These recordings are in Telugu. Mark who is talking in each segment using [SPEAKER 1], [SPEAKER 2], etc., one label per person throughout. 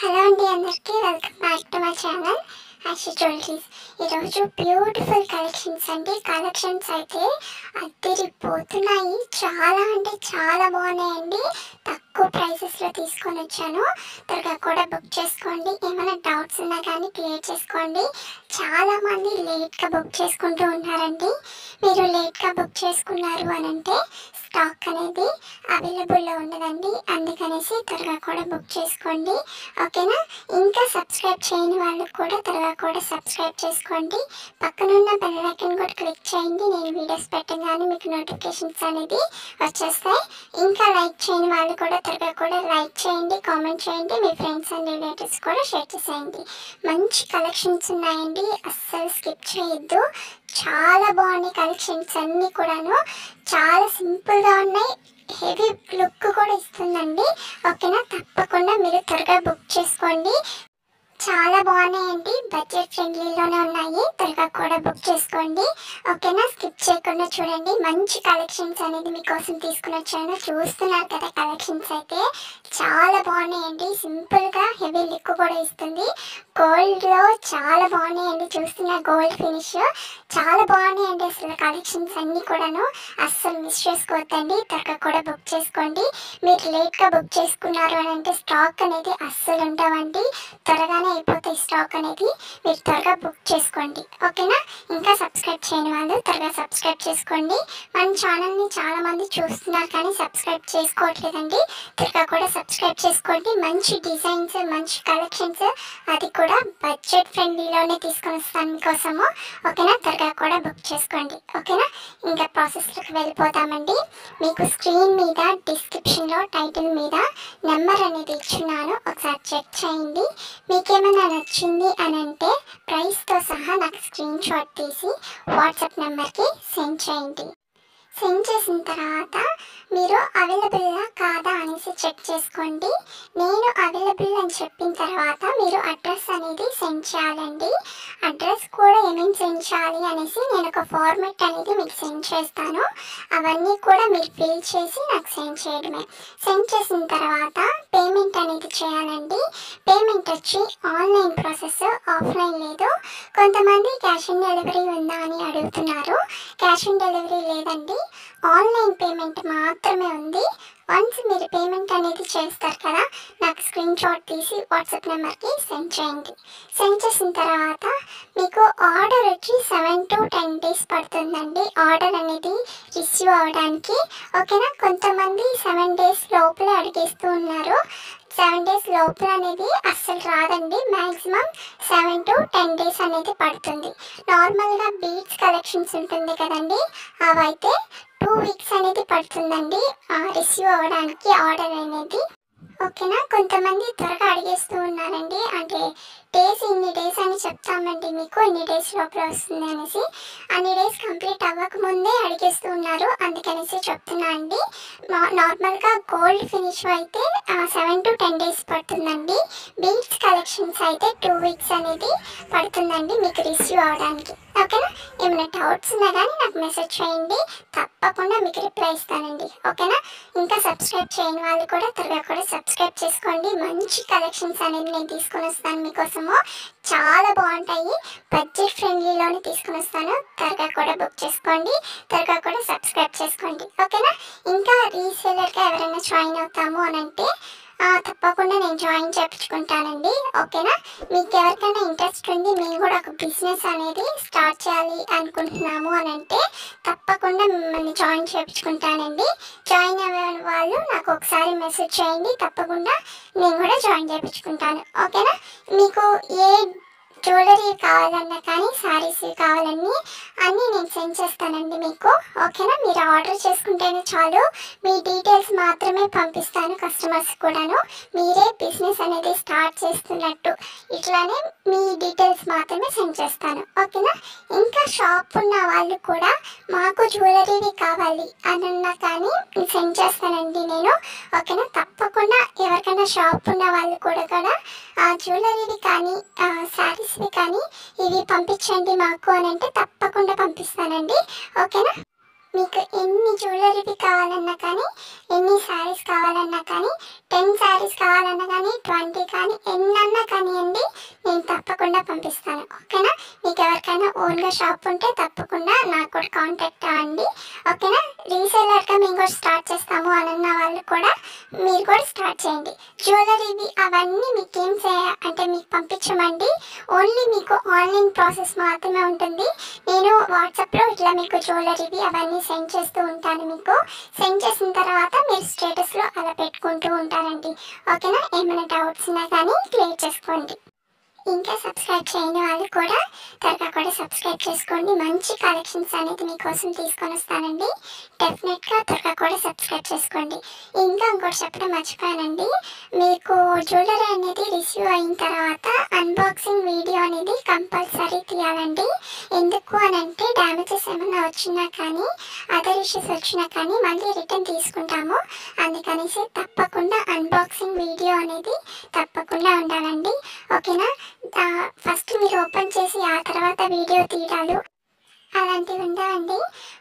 [SPEAKER 1] హలో అండి, అందరికీ welcome back to my channel Ashi jewelleries. ఈరోజు బ్యూటిఫుల్ కలెక్షన్స్ అండి. కలెక్షన్స్ అయితే అదిరిపోతున్నాయి. చాలా అంటే చాలా బాగున్నాయండి. తక్కువ ప్రైసెస్లో తీసుకొని వచ్చాను. త్వరగా కూడా బుక్ చేసుకోండి. ఏమైనా డౌట్స్ ఉన్నా కానీ క్లియర్ చేసుకోండి. చాలామంది లేట్గా బుక్ చేసుకుంటూ ఉన్నారండి. మీరు లేట్గా బుక్ చేసుకున్నారు అని అంటే స్టాక్ అనేది అవైలబుల్లో ఉండదండి. అందుకనేసి త్వరగా కూడా బుక్ చేసుకోండి, ఓకేనా. ఇంకా సబ్స్క్రైబ్ చేయని వాళ్ళు కూడా త్వరగా కూడా సబ్స్క్రైబ్ చేసుకోండి. పక్కనున్న బెల్ ఐకాన్ కూడా క్లిక్ చేయండి. నేను వీడియోస్ పెట్టగానే మీకు నోటిఫికేషన్స్ అనేది వచ్చేస్తాయి. ఇంకా లైక్ చేయని వాళ్ళు కూడా త్వరగా కూడా లైక్ చేయండి, కామెంట్ చేయండి. మీ ఫ్రెండ్స్ అండ్ రిలేటివ్స్ కూడా షేర్ చేసేయండి. మంచి కలెక్షన్స్ ఉన్నాయండి, అస్సలు స్కిప్ చేయొద్దు. చాలా బాగున్నాయి కలెక్షన్స్ అన్నీ కూడాను. చాలా సింపుల్గా ఉన్నాయి, హెవీ లుక్ కూడా ఇస్తుందండి, ఓకేనా. తప్పకుండా మీరు త్వరగా బుక్ చేసుకోండి. చాలా బాగున్నాయండి, బడ్జెట్ ఫ్రెండ్లీలోనే ఉన్నాయి. త్వరగా కూడా బుక్ చేసుకోండి, ఓకేనా. స్కిప్ చేయకుండా చూడండి. మంచి కలెక్షన్స్ అనేది మీకోసం తీసుకుని వచ్చాను. చూస్తున్నారు కదా, కలెక్షన్స్ అయితే చాలా బాగున్నాయండి. సింపుల్గా హెవీ లుక్ కూడా ఇస్తుంది. గోల్డ్లో చాలా బాగున్నాయండి. చూస్తున్న గోల్డ్ ఫినిష్ చాలా బాగున్నాయండి. అసలు కలెక్షన్స్ అన్నీ కూడాను అస్సలు మిస్ చేసుకోవద్దండి. త్వరగా కూడా బుక్ చేసుకోండి. మీరు లేట్గా బుక్ చేసుకున్నారు అని అంటే స్టాక్ అనేది అస్సలు ఉండవండి. త్వరగానే అయిపోతాయి స్టాక్ అనేది. మీరు త్వరగా బుక్ చేసుకోండి, ఓకేనా. ఇంకా సబ్స్క్రైబ్ చేయని వాళ్ళు త్వరగా సబ్స్క్రైబ్ చేసుకోండి. మన ఛానల్ని చాలామంది చూస్తున్నారు కానీ సబ్స్క్రైబ్ చేసుకోవట్లేదండి. త్వరగా కూడా సబ్స్క్రైబ్ చేసుకోండి. మంచి డిజైన్స్, మంచి కలెక్షన్స్, అది కూడా బడ్జెట్ ఫ్రెండ్లీలోనే తీసుకొని వస్తాను మీకోసము, ఓకేనా. త్వరగా కూడా బుక్ చేసుకోండి, ఓకేనా. ఇంకా ప్రాసెస్లోకి వెళ్ళిపోతామండి. మీకు స్క్రీన్ మీద డిస్క్రిప్షన్లో టైటిల్ మీద నెంబర్ అనేది ఇచ్చున్నాను, ఒకసారి చెక్ చేయండి. మీకేమైనా నచ్చింది అని అంటే ప్రైస్తో సహా నాకు స్క్రీన్ షాట్ తీసి వాట్సాప్ నెంబర్కి సెండ్ చేయండి. సెండ్ చేసిన తర్వాత మీరు అవైలబుల్లా కాదా అనేసి చెక్ చేసుకోండి. నేను అవైలబుల్ అని చెప్పిన తర్వాత మీరు అడ్రస్ అనేది సెండ్ చేయాలండి. అడ్రస్ కూడా ఏమేమి సెండ్ చేయాలి అనేసి నేను ఒక ఫార్మాట్ అనేది మీకు సెండ్ చేస్తాను. అవన్నీ కూడా మీరు ఫిల్ చేసి నాకు సెండ్ చేయడమే. సెండ్ చేసిన తర్వాత పేమెంట్ అనేది చేయాలండి. పేమెంట్ వచ్చి ఆన్లైన్ ప్రాసెస్, ఆఫ్లైన్ లేదు. కొంతమంది క్యాష్ ఆన్ డెలివరీ ఉందా అని అడుగుతున్నారు. క్యాష్ ఆన్ డెలివరీ లేదండి, ఆన్లైన్ పేమెంట్ మాత్రమే ఉంది. వన్స్ మీరు పేమెంట్ అనేది చేస్తారు కదా, నాకు స్క్రీన్ షాట్ తీసి వాట్సాప్ నెంబర్కి సెండ్ చేయండి. సెండ్ చేసిన తర్వాత మీకు ఆర్డర్ వచ్చి 7 to 10 days పడుతుందండి ఆర్డర్ అనేది రిసీవ్ అవ్వడానికి, ఓకేనా. కొంతమంది 7 days లోపలే అడిగేస్తూ ఉన్నారు. 7 days లోపల అనేది అస్సలు రాదండి. మ్యాక్సిమం 7 to 10 days అనేది పడుతుంది. నార్మల్గా బీడ్స్ కలెక్షన్స్ ఉంటుంది కదండి, అవైతే 2 weeks అనేది పడుతుందండి రిసీవ్ అవ్వడానికి ఆర్డర్ అనేది, ఓకేనా. కొంతమంది త్వరగా అడిగేస్తూ ఉన్నారండి, అంటే డేస్ ఇన్ని డేస్ అని చెప్తామండి మీకు, ఇన్ని డేస్ లోపల వస్తుంది అనేసి. అన్ని డేస్ కంప్లీట్ అవ్వకముందే అడిగేస్తూ ఉన్నారు, అందుకనేసి చెప్తున్నా అండి. నార్మల్గా గోల్డ్ ఫినిష్ అయితే 7 to 10 days పడుతుందండి. బీడ్స్ కలెక్షన్స్ అయితే 2 weeks అనేది పడుతుందండి మీకు రిసీవ్ అవ్వడానికి, ఓకేనా. ఏమైనా డౌట్స్ ఉన్నా కానీ నాకు మెసేజ్ చేయండి, తప్పకుండా మీకు రిప్లై ఇస్తానండి, ఓకేనా. ఇంకా సబ్స్క్రైబ్ చేయని వాళ్ళు కూడా త్వరగా కూడా సబ్స్క్రైబ్ చేసుకోండి. మంచి కలెక్షన్స్ అనేది నేను తీసుకొని వస్తాను మీకోసము. చాలా బాగుంటాయి, బడ్జెట్ ఫ్రెండ్లీలోనే తీసుకొని వస్తాను. త్వరగా కూడా బుక్ చేసుకోండి, త్వరగా కూడా సబ్స్క్రైబ్ చేసుకోండి, ఓకేనా. ఇంకా రీసేలర్గా ఎవరైనా జాయిన్ అవుతాము అని అంటే తప్పకుండా నేను జాయిన్ చేయించుకుంటానండి, ఓకేనా. మీకు ఎవరికైనా ఇంట్రెస్ట్ ఉంది, మేము కూడా ఒక బిజినెస్ అనేది స్టార్ట్ చేయాలి అనుకుంటున్నాము అని అంటే తప్పకుండా మిమ్మల్ని జాయిన్ చేయించుకుంటానండి. జాయిన్ అయ్యే వాళ్ళు నాకు ఒకసారి మెసేజ్ చేయండి, తప్పకుండా నేను కూడా జాయిన్ చేయించుకుంటాను, ఓకేనా. మీకు ఏ జ్యువెలరీ కావాలన్నా కానీ, శారీస్ కావాలన్నీ అన్నీ నేను సెండ్ చేస్తానండి మీకు, ఓకేనా. మీరు ఆర్డర్ చేసుకుంటేనే చాలు, మీ డీటెయిల్స్ మాత్రమే పంపిస్తాను కస్టమర్స్ కూడాను. మీరే బిజినెస్ అనేది స్టార్ట్ చేస్తున్నట్టు ఇట్లానే మీ డీటెయిల్స్ మాత్రమే సెండ్ చేస్తాను, ఓకేనా. ఇంకా షాప్ ఉన్న వాళ్ళు కూడా మాకు జ్యువెలరీవి కావాలి అన్నా కానీ సెండ్ చేస్తానండి నేను, ఓకేనా. తప్పకుండా ఎవరికైనా షాప్ ఉన్న వాళ్ళు కూడా జ్యువెలరీవి కానీ శారీస్వి కానీ ఇవి పంపించండి మాకు అని అంటే తప్పకుండా పంపిస్తానండి, ఓకేనా. మీకు ఎన్ని జ్యువెలరీ కావాలన్నా కానీ, ఎన్ని శారీస్ కావాలన్నా కానీ, 10 శారీస్ కావాలన్నా కానీ, 20 కానీ, ఎన్నన్నా కానివ్వండి, నేను తప్పకుండా పంపిస్తాను. ఓకేనా? మీకు ఎవరికైనా ఓన్గా షాప్ ఉంటే తప్పకుండా నాకు కూడా కాంటాక్ట్ అవ్వండి. ఓకేనా? రీసేలర్గా మేము కూడా స్టార్ట్ చేస్తాము అని అన్న వాళ్ళు కూడా మీరు కూడా స్టార్ట్ చేయండి. జ్యువెలరీవి అవన్నీ మీకు అంటే మీకు పంపించమండి. ఓన్లీ మీకు ఆన్లైన్ ప్రాసెస్ మాత్రమే ఉంటుంది. నేను వాట్సాప్లో ఇట్లా మీకు జ్యువెలరీవి అవన్నీ సెండ్ చేస్తూ ఉంటాను. మీకు సెండ్ చేసిన తర్వాత మీరు స్టేటస్లో అలా పెట్టుకుంటూ ఉంటారండి. ఓకేనా? ఏమైనా డౌట్స్ ఉన్నా కానీ క్లియర్ చేసుకోండి. ఇంకా సబ్స్క్రైబ్ చేయని వాళ్ళు కూడా త్వరగా కూడా సబ్స్క్రైబ్ చేసుకోండి. మంచి కలెక్షన్స్ అనేది మీకోసం తీసుకొని వస్తానండి. డెఫినెట్గా త్వరగా కూడా సబ్స్క్రైబ్ చేసుకోండి. ఇంకా ఇంకోటి చెప్పడం మర్చిపోయానండి. మీకు జ్యువెలరీ అనేది రిసీవ్ అయిన తర్వాత అన్బాక్సింగ్ వీడియో అనేది కంపల్సరీ తీయాలండి. ఎందుకు అని అంటే డ్యామేజెస్ ఏమైనా వచ్చినా కానీ, అదర్ ఇష్యూస్ వచ్చినా కానీ మళ్ళీ రిటర్న్ తీసుకుంటాము. అందుకనేసి తప్పకుండా అన్బాక్సింగ్ వీడియో అనేది తప్పకుండా ఉండాలండి. ఓకేనా? ఫస్ట్ మీరు ఓపెన్ చేసి ఆ తర్వాత వీడియో తీయడాలు అలాంటివి ఉండవండి.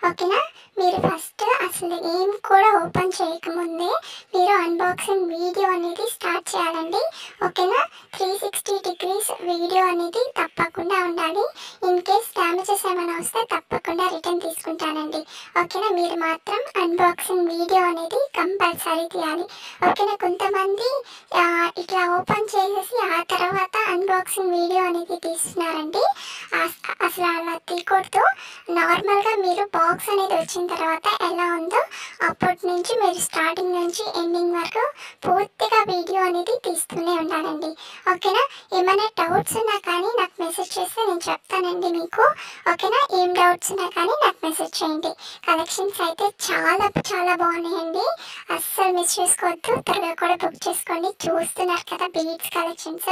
[SPEAKER 1] ఓకేనా? మీరు ఫస్ట్ అసలు ఏం కూడా ఓపెన్ చేయకముందే మీరు అన్బాక్సింగ్ వీడియో అనేది స్టార్ట్ చేయాలండి. ఓకేనా? 360 degrees వీడియో అనేది తప్పకుండా ఉండాలి. ఇన్ కేస్ డ్యామేజెస్ ఏమైనా వస్తే తప్పకుండా రిటర్న్ తీసుకుంటానండి. ఓకేనా? మీరు మాత్రం అన్బాక్సింగ్ వీడియో అనేది కంపల్సరీ తీయాలి. ఓకేనా? కొంతమంది ఇట్లా ఓపెన్ చేసేసి ఆ తర్వాత అన్బాక్సింగ్ వీడియో అనేది తీస్తున్నారండి. అసలు అలా తీయకూడదు. నార్మల్గా మీరు బాక్స్ అనేది వచ్చిన తర్వాత ఎలా ఉందో అప్పటి నుంచి మీరు స్టార్టింగ్ నుంచి ఎండింగ్ వరకు పూర్తిగా వీడియో అనేది తీస్తూనే ఉండాలండి. ఓకేనా? ఏమైనా డౌట్స్ ఉన్నా కానీ నాకు మెసేజ్ చేస్తే నేను చెప్తానండి మీకు. ఓకేనా? ఏం డౌట్స్ ఉన్నా కానీ నాకు మెసేజ్ చేయండి. కలెక్షన్స్ అయితే చాలా చాలా బాగున్నాయండి. అస్సలు మిస్ చేసుకోవద్దు. త్వరగా కూడా బుక్ చేసుకోండి. చూస్తున్నారు కదా బీడ్స్ కలెక్షన్స్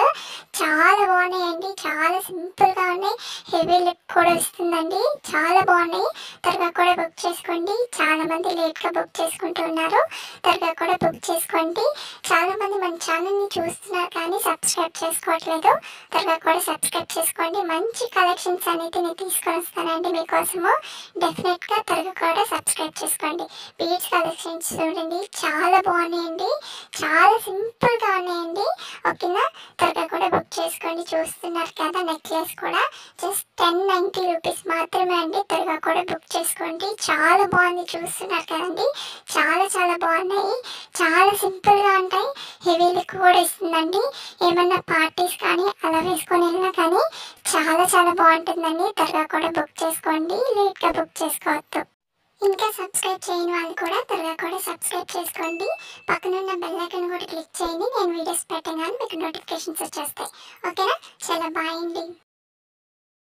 [SPEAKER 1] చాలా బాగున్నాయండి. చాలా సింపుల్గా ఉన్నాయి. హెవీ లుక్ కూడా వస్తుందండి. చాలా బాగున్నాయి. త్వరగా కూడా బుక్ చేసుకోండి. చాలామంది లేట్గా బుక్ చేసుకుంటూ ఉన్నారు. త్వరగా కూడా బుక్ చేసుకోండి. చాలామంది మన ఛానల్ని చూస్తున్నారు కానీ సబ్స్క్రైబ్ చేసుకోవట్లేదు. త్వరగా కూడా సబ్స్క్రైబ్ చేసుకోండి. మంచి కలెక్షన్స్ అనేది నేను తీసుకొని వస్తానండి మీకోసము. డెఫినెట్గా త్వరగా కూడా సబ్స్క్రైబ్ చేసుకోండి. బీడ్స్ కలెక్షన్స్ చూడండి చాలా బాగున్నాయండి. చాలా సింపుల్గా ఉన్నాయండి. ఓకేనా? త్వరగా కూడా బుక్ చేసుకోండి. చూస్తున్నారు కదా నెక్లెస్ కూడా జస్ట్ 1090 రూపీస్ మాత్రమే అండి. త్వరగా కూడా బుక్ చేసుకోండి. చాలా బాగుంది. చూస్తున్నారు కదండి చాలా చాలా బాగున్నాయి. చాలా సింపుల్గా ఉంటాయి. హెవీ లుక్ కూడా ఇస్తుందండి. ఏమన్నా పార్టీస్ కానీ అలా వేసుకొని వెళ్ళినా కానీ చాలా చాలా బాగుంటుందండి. త్వరగా కూడా బుక్ చేసుకోండి. లేట్గా బుక్ చేసుకోవద్దు. ఇంకా సబ్స్క్రైబ్ చేయని వాళ్ళు కూడా త్వరగా కూడా సబ్స్క్రైబ్ చేసుకోండి. పక్కనున్న బెల్ ఐకాన్ కూడా క్లిక్ చేయండి. నేను వీడియోస్ పెట్టగానే మీకు నోటిఫికేషన్స్ వచ్చేస్తాయి. ఓకేనా? చాలా బాయ్ అండి.